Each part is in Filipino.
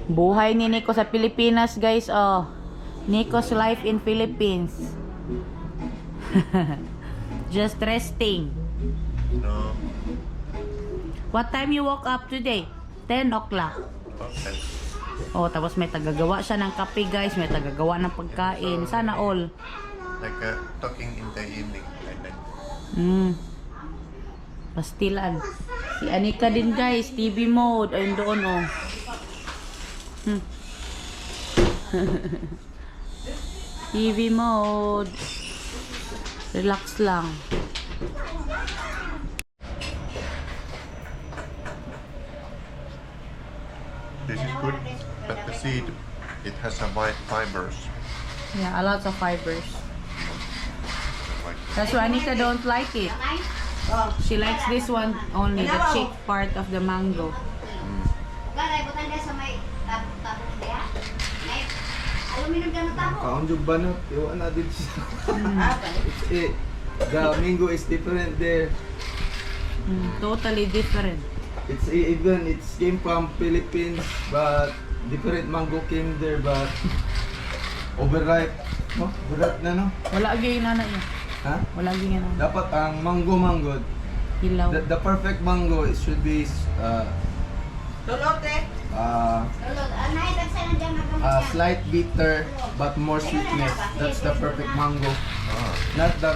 Buhay ni Nico sa Pilipinas, guys. Oh. Nico's life in Philippines. Just resting. No. What time you woke up today? 10 o'clock. Okay. Oh, tapos may tagagawa siya ng kape, guys. May tagagawa ng pagkain. Sana all. Like talking in the evening. And then Pastilan. Si Anika din, guys. TV mode. Ayun doon, oh. TV mode. Relax lang. this is good, but the seed, it has some white fibers. Yeah, a lot of fibers. Like That's why Anika don't like it. She likes this one only, the chick part of the mango. Kaon jud banot, iwa na din siya. The mango is different there. Totally different. It's even it's came from Philippines, but different mango came there, but overripe. No, overripe na no. Wala gyud na niya. Ha? Wala gyud na. Dapat ang mango, Hilaw. the perfect mango, it should be slight bitter but more sweetness. That's the perfect mango. Not the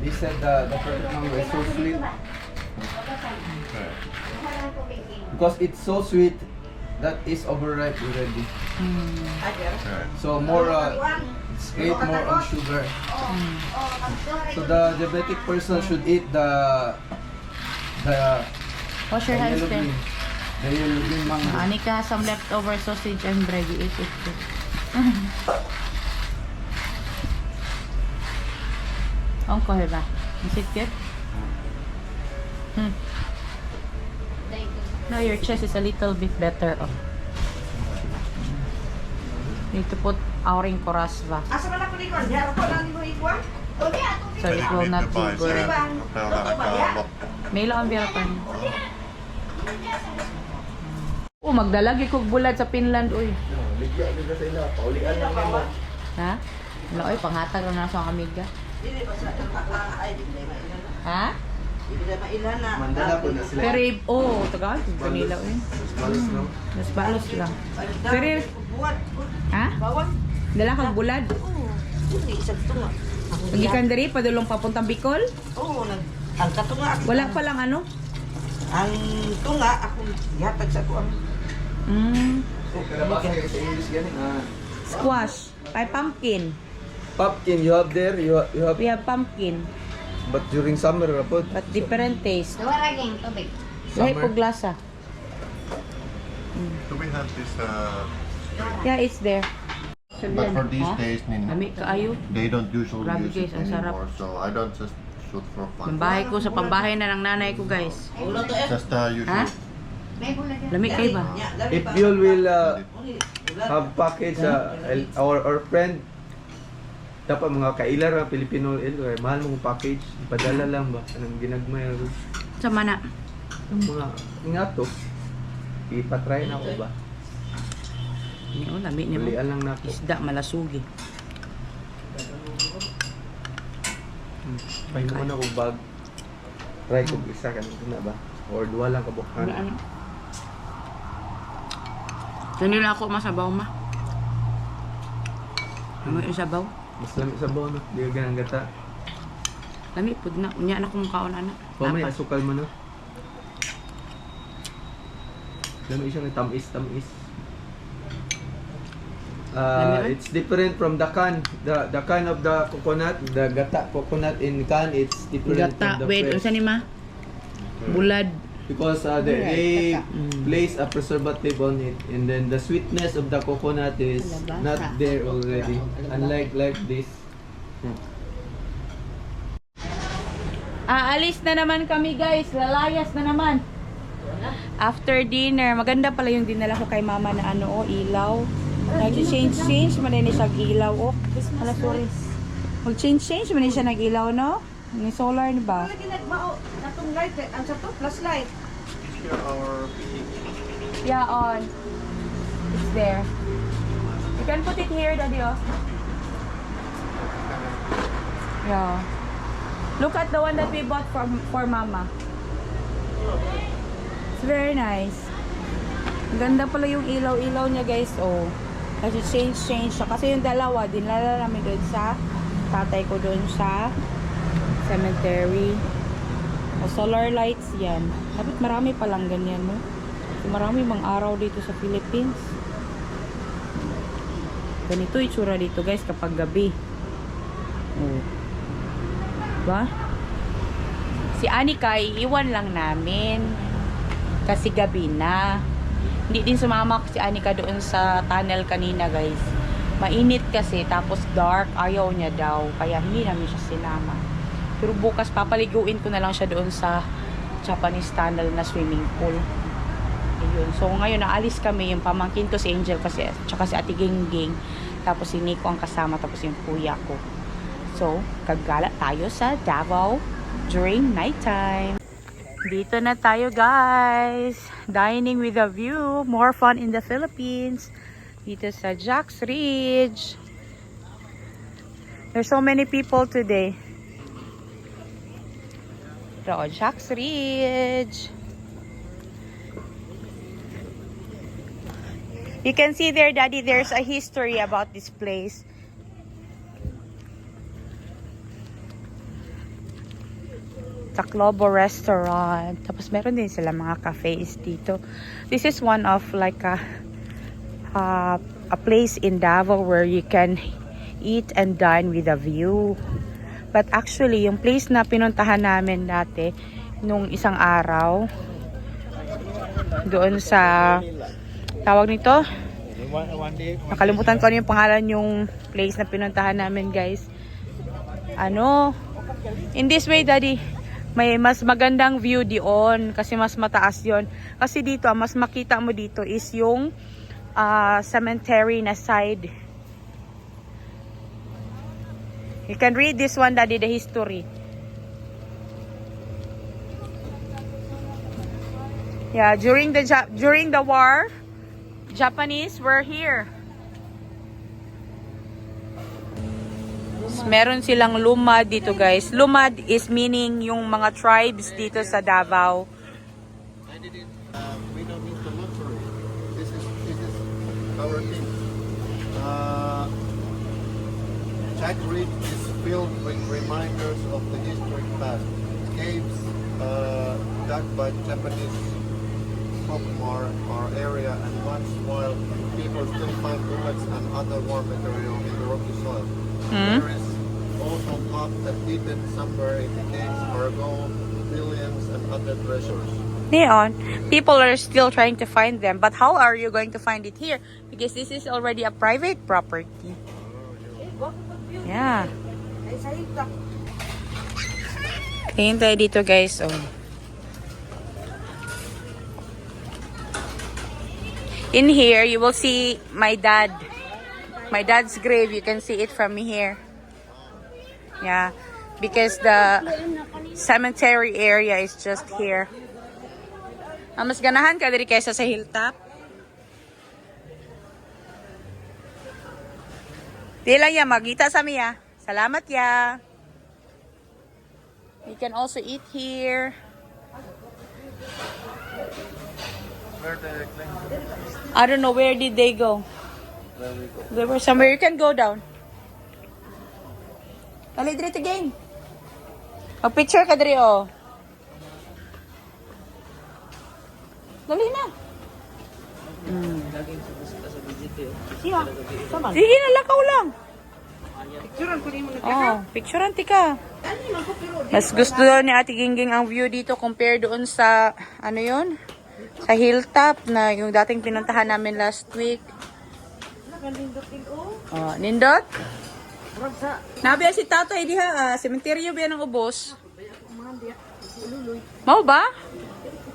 they said the perfect mango is so sweet okay. because it's so sweet that is overripe already. Okay. So more it's create more on sugar. So the diabetic person should eat the Wash your hands yellow then. green. The yellow green mango. Anika has some leftover sausage and bread. You eat it too. Uncle, ba? Is it good? No, your chest is a little bit better. Oh. Need to put auring korasva. Asa man ako likod? Diyan ako lang mo ikuan? So it will not be burnt. May lang ang bira pa niya. Oh, magdalagi kog bulad sa Finland, uy. Ligya sa ila, paulian lang mo. Ha? Wala, uy, panghatag na sa amiga. Dili pa sa ay di na mailan. Ha? Dili na mailan na. Mandala po na sila. Pero, oh, tagal, kanila, uy. Balos no? Mas balos lang. Pero, buwan. ha? Bawang. Dala kang bulad. Oo. Dili sa tunga. Pagikan diri, padulong papuntang Bicol. Oo, ang katunga ako. Wala pa lang ano? Ang tunga ako gihatag sa ko ang Kada basa kayo sa English gani. Squash. Ay, pumpkin. Pumpkin you have there, you have, We have pumpkin. but during summer rapod. But different taste. Nawaraging tubig. Lahi Summer. po glasa. Do we have this? Yeah, it's there. But for these Ha? days, Lami kaayo. they don't usually Grabe, use it guys, ang sarap. anymore. So I don't just shoot for fun. Yung bahay ko sa pambahay na ng nanay ko, guys. Just usually. Ha? May bulag yan. Lami kayo ba? If you will have package our friend dapat mga kailar ang Filipino mahal mong package ipadala lang ba anong ginagmay Sa mana. ang mga nga to ipatry na ko ba Ni oh, lami ni mo. ulian lang na ako Isda malasugi. pahin mo na ko bag try ko isa ka na ba or duwa lang kabukan Ano? Kanila ako masabaw ma. Ano yung sabaw? mas lamig sa bono di ka ganang gata Lami pud na. Unya na kong kaon ana. pamay Dapat. asukal mo na gano'n siya ng tamis it's different from the can. The can of the coconut, the gata coconut in can, it's different Gata. from the Wait, fresh. unsa ni ma? Bulad. Because they place a preservative on it, and then the sweetness of the coconut is not there already. Unlike like this. Aalis na naman kami, guys. Lalayas na naman. After dinner, maganda pala yung dinala ko kay mama na ano, oh, ilaw. Nag-change man din siya ilaw, oh. Hala, sorry. Mag-change man din siya nag-ilaw, no? Ni solar ni ba? Wala ginagmao natong light ang sa to plus light. Here our Yeah, on. It's there. You can put it here, Daddy, oh. Yeah. Look at the one that we bought for Mama. It's very nice. Ang ganda pala yung ilaw-ilaw niya, guys, oh. Kasi change siya. Kasi yung dalawa, dinala namin doon sa tatay ko doon sa cemetery. O, solar lights yan. Dapat marami palang ganyan, no? Kasi marami mang araw dito sa Philippines. Ganito itsura dito, guys, kapag gabi. Oh. Diba? Si Anika, iiwan lang namin. Kasi gabi na. Hindi din sumama si Anika doon sa tunnel kanina, guys. Mainit kasi, tapos dark. Ayaw niya daw. Kaya hindi namin siya sinama. Pero bukas papaliguin ko na lang siya doon sa Japanese tunnel na swimming pool. Ayun. So ngayon naalis kami, yung pamangkin ko si Angel kasi, tsaka si Ate Gingging. Tapos si Nico ang kasama, tapos yung kuya ko. So, kagala tayo sa Davao during nighttime. Dito na tayo, guys. Dining with a view. More fun in the Philippines. Dito sa Jack's Ridge. There's so many people today. Ito, Jack's Ridge. You can see there, Daddy, there's a history about this place. Taclobo Restaurant. Tapos meron din sila mga cafes dito. This is one of like a place in Davao where you can eat and dine with a view. But actually, yung place na pinuntahan namin dati nung isang araw doon sa tawag nito, nakalimutan ko ano yung pangalan yung place na pinuntahan namin, guys. In this way, Daddy, may mas magandang view diyon kasi mas mataas yon. Kasi dito, mas makita mo dito is yung cemetery na side. You can read this one, Daddy, the history. Yeah, during the war, Japanese were here. Meron silang lumad dito, guys. Lumad is meaning yung mga tribes dito sa Davao. We don't need the luxury. This is our thing. Jack Ridge is filled with reminders of the historic past. Caves dug by Japanese folklore our area, and once while people still find bullets and other war material in the rocky soil. There is also talk that hidden somewhere in the caves are gold, billions, and other treasures. Neon, people are still trying to find them, but how are you going to find it here? Because this is already a private property. Yeah. Tingin tayo dito, guys. Oh. In here, you will see my dad's grave. You can see it from here. Yeah, because the cemetery area is just here. Mas ganahan ka diri kaysa sa hilltop. Di lang ya, magita sa miya. Salamat ya. You can also eat here. I don't know, where did they go? They were somewhere. You can go down. Dali dito again. Mag-picture ka diri, oh. Dali na. Sige na, lakaw lang. Oh, picturean tika. Mas gusto daw ni Ate Gingging ang view dito compare doon sa, ano yun? Sa hilltop na yung dating pinuntahan namin last week. Oh, nindot? Nabiya si tatay diha, sementeryo ba ng ubos? Mau ba?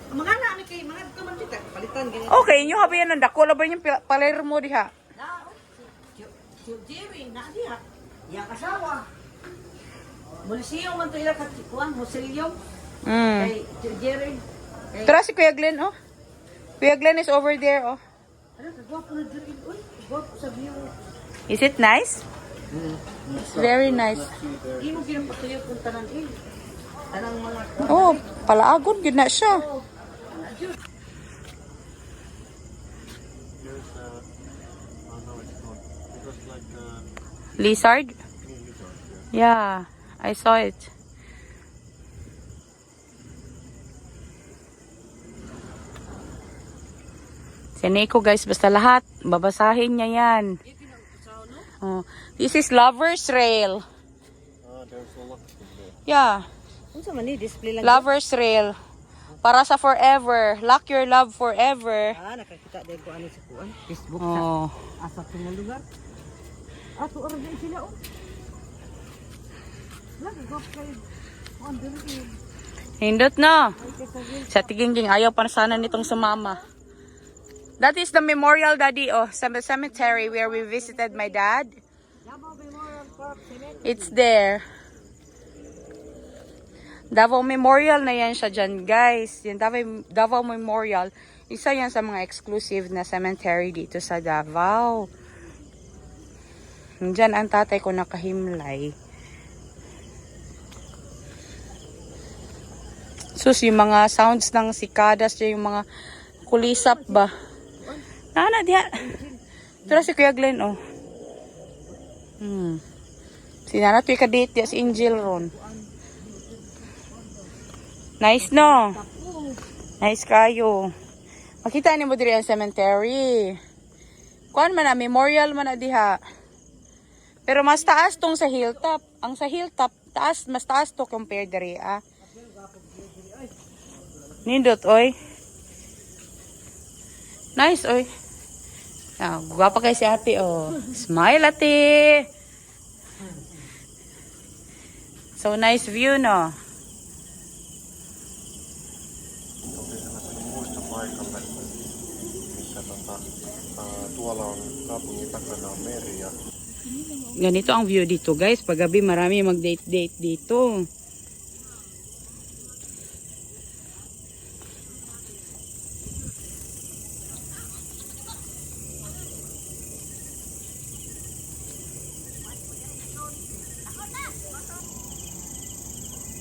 Mga na ni kay mga kaman dito palitan ganyan. Okay, inyo habi yan ng dako laban yung paler mo diha. Jerry na diha. Ya kasawa. Mulisyo man to ila ka kuan, musilyo. Kay Jerry. Tara si Kuya Glenn, oh. Kuya Glenn is over there, oh. Ano, kagwapo na dyan. Uy, kagwapo sa view. Is it nice? It's very nice. Hindi mo ginapatuyo kung tanan eh. Tanang mga Oh, palaagon, gid na siya. Here's oh no, it's not. It was like Lizard? Yeah, I saw it. Sineko guys, basta lahat. Babasahin niya yan. Oh, this is Lover's Rail. there's a lot of there. Yeah, Ano sa mani, display lang. Lover's Rail. Para sa forever. Lock your love forever. Nakakita dahil ko ano sa kuan. Facebook sa Oh. asa ko nga lugar. Ato oras din sila oh. Lagi go kayo. On the way. Hindot na. Sa tiging ayaw pa sana nitong sumama. That is the memorial, Daddy, oh, cemetery where we visited my dad. Davao Memorial Park Cemetery. It's there. Davao Memorial na yan siya dyan, guys. Yung Davao Memorial, isa yan sa mga exclusive na cemetery dito sa Davao. Diyan ang tatay ko nakahimlay. Sus, yung mga sounds ng sikadas, yung mga kulisap ba? Nana, diya. Ito si Kuya Glenn, oh. Si Nana, ito yung kadate diya, si Angel ron. Nice, no? Nice kayo. Makita ni mo diri ang cemetery. Kuan man na, memorial man na diha. Pero mas taas tong sa hilltop. Ang sa hilltop, taas, mas taas to compare diri, ah. Nindot, oy. Nice, oy. Ah, guwapa kay si ate, oh. Smile, ate. So nice view, no? Muistopaikalle, missä tuolla on kaupungin takana on meri ja Ganito ang view dito, guys. Paggabi, marami mag-date-date dito.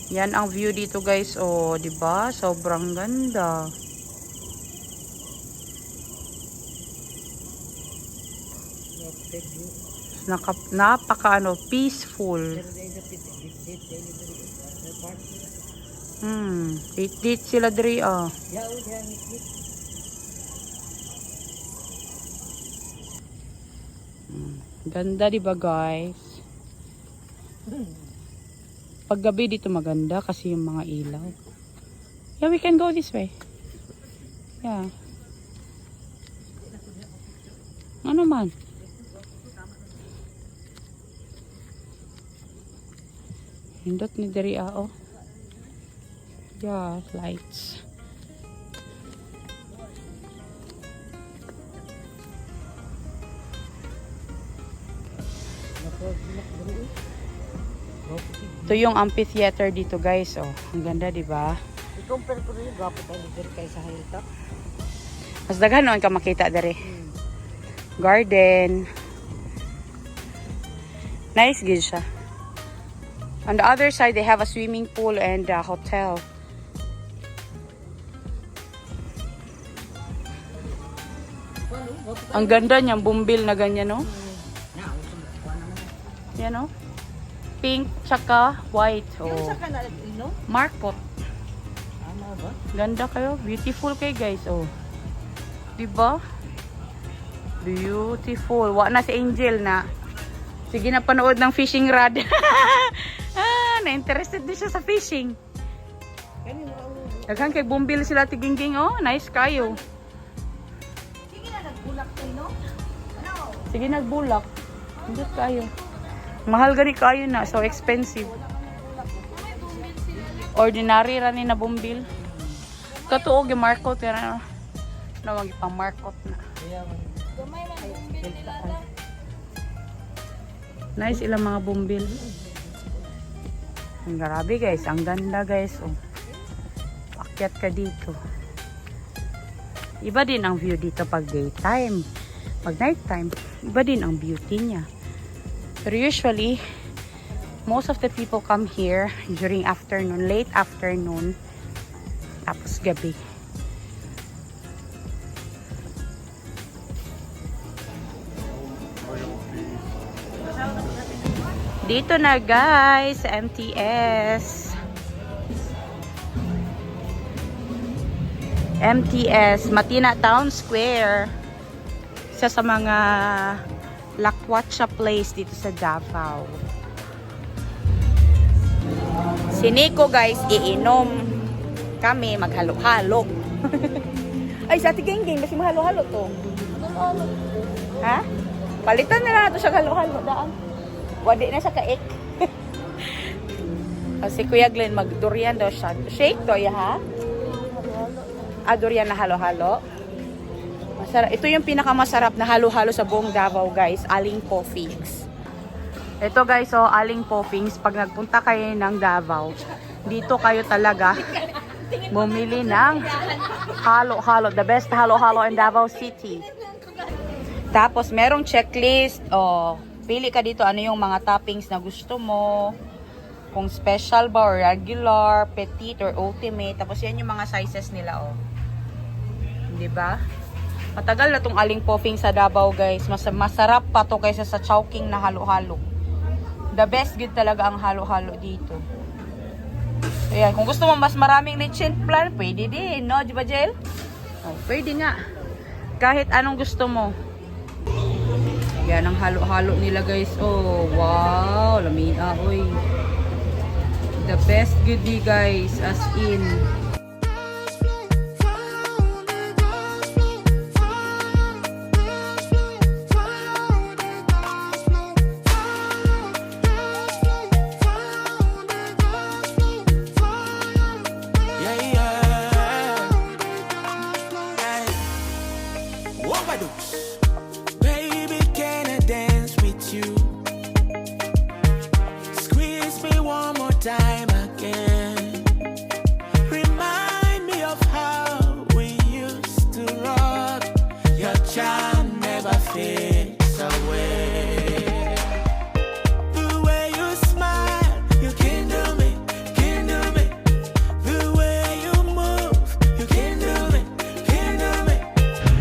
Yan ang view dito, guys. Oh, 'di ba? Sobrang ganda. Napaka peaceful. Date sila diri, ah. Ganda, 'di ba, guys? Paggabi dito maganda kasi yung mga ilaw. Yeah, we can go this way. Yeah. Ano man? Hindot ni diri, oh. Yeah, lights. Ito yung amphitheater dito, guys. Oh, ang ganda, 'di ba? I-compare ko rin yung gwapo tayo dito kay sa hilltop. Mas daghan noon ka makita dere. Garden. Nice gid siya. On the other side, they have a swimming pool and a hotel. Ang ganda niyang bumbil na ganyan, no? Yan, no? Pink tsaka white. Yung Oh. sa kanal, no? Markot. Ano ba? Ganda kayo. Beautiful kay guys. Oh. Diba? Beautiful. Wa na si Angel na. Sige na panood ng fishing rod. Na-interested din siya sa fishing. Ganyan mo ang... Daghan kay bumbil sila tigingking. Oh, nice kayo. Sige na, nagbulak kayo, no? No. Sige nagbulak. Hindi kayo. Mahal gani kayo na. So expensive. Ordinary ra ni na bumbil. Katuog yung markot. Na pang markot na. Nice ilang mga bumbil. Ang grabe, guys. Ang ganda, guys. Oh. Akyat ka dito. Iba din ang view dito pag daytime. Pag nighttime, iba din ang beauty niya. Pero usually, most of the people come here during afternoon, late afternoon, tapos gabi. Dito na guys, sa MTS. MTS, Matina Town Square. Isa sa mga lakwatsa place dito sa Davao. Si Nico guys, iinom. Kami maghalo-halo. Ay, sa tigeng-geng, kasi mahalo-halo to. Ha? Palitan na lang ito siya halo-halo. Daan. Wadi na siya kaik. Si Kuya Glenn, mag-durian daw siya. Shake to, ya ha? Durian na halo-halo. Masarap. Ito yung pinakamasarap na halo-halo sa buong Davao, guys. Aling Poffings. Ito, guys, so, Aling Poffings. Pag nagpunta kayo ng Davao, dito kayo talaga bumili ng halo-halo. The best halo-halo in Davao City. Tapos, merong checklist. Pili ka dito ano yung mga toppings na gusto mo. Kung special ba or regular, petite or ultimate. Tapos, yan yung mga sizes nila, Diba? Matagal na tong Aling Poffings sa Davao, guys. Masarap pa to kaysa sa Chowking na halo-halo. The best good talaga ang halo-halo dito. Ayan, kung gusto mo mas maraming lechon plan, pwede din, no? Diba, Jel? Pwede nga. Kahit anong gusto mo. Yan ang halo-halo nila, guys. Wow. Lamia, oy. The best goodie, guys. As in. Baby, can I dance with you? Squeeze me one more time again. Remind me of how we used to rock. Your charm never fades away. The way you smile, you can do me, can do me. The way you move, you can do me, can do me.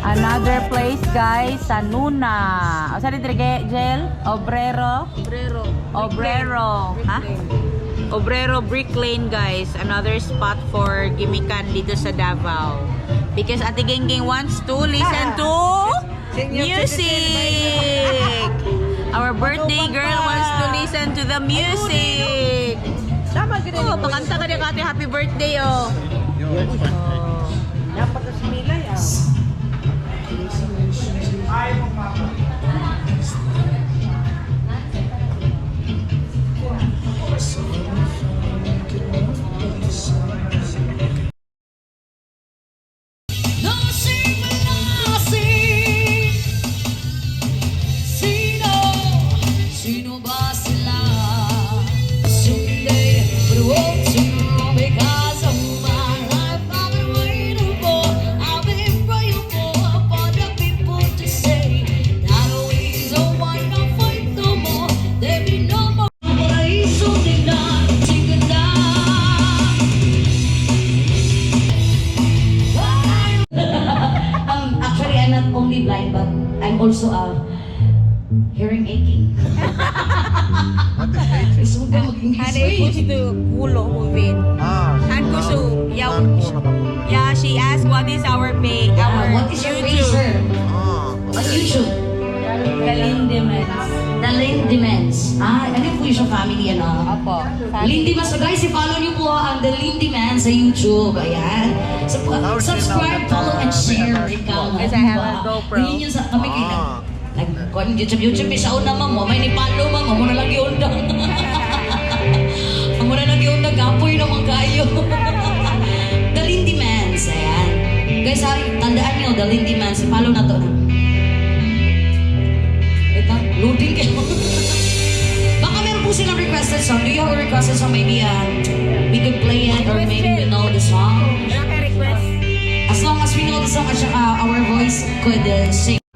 Another place, guys, sa Nuna. O, saan dito, Jel? Obrero? Obrero. Ha? Obrero Brick Lane, guys. Another spot for gimikan dito sa Davao. Because Ate Gengging wants to listen to music. Our birthday girl wants to listen to the music. Pakanta ka din, Ate. Happy birthday, Sino ba sila? Someday, but it won't tomorrow because of my life. I've been waiting for, I've been praying for the people to say that always a one of fight no more. There be no more. Paraíso nila, tingala. Actually, I'm not only blind, but I'm also hearing aching. What is H? Gusto ko maging Hade gusto kulo huvin. And gusto, yeah, she asked what is our pay, our What is your page, YouTube. sir? What's YouTube? The Lindemans. The Lindemans. Ano po yung family, Opo. Lindemans. So guys, i-follow niyo po ang The Lindemans sa YouTube. Ayan. So, subscribe, follow, and share. Ikaw. Yes, I have a GoPro. Hindi nyo sa kami kayo nag-con YouTube sa una, ma'am. May ni Palo, ma'am. Amo na lang yung undang. Amo na lang yung undang. Kapoy naman kayo. The Lindemans. Ayan. Guys, tandaan nyo, The Lindemans. I-follow na to. Ito, loading kayo. Baka meron po silang requested song. Do you have a requested song? Maybe we could play it or maybe we know the song. Wala ka request. As long as we know the song at saka our voice could sing.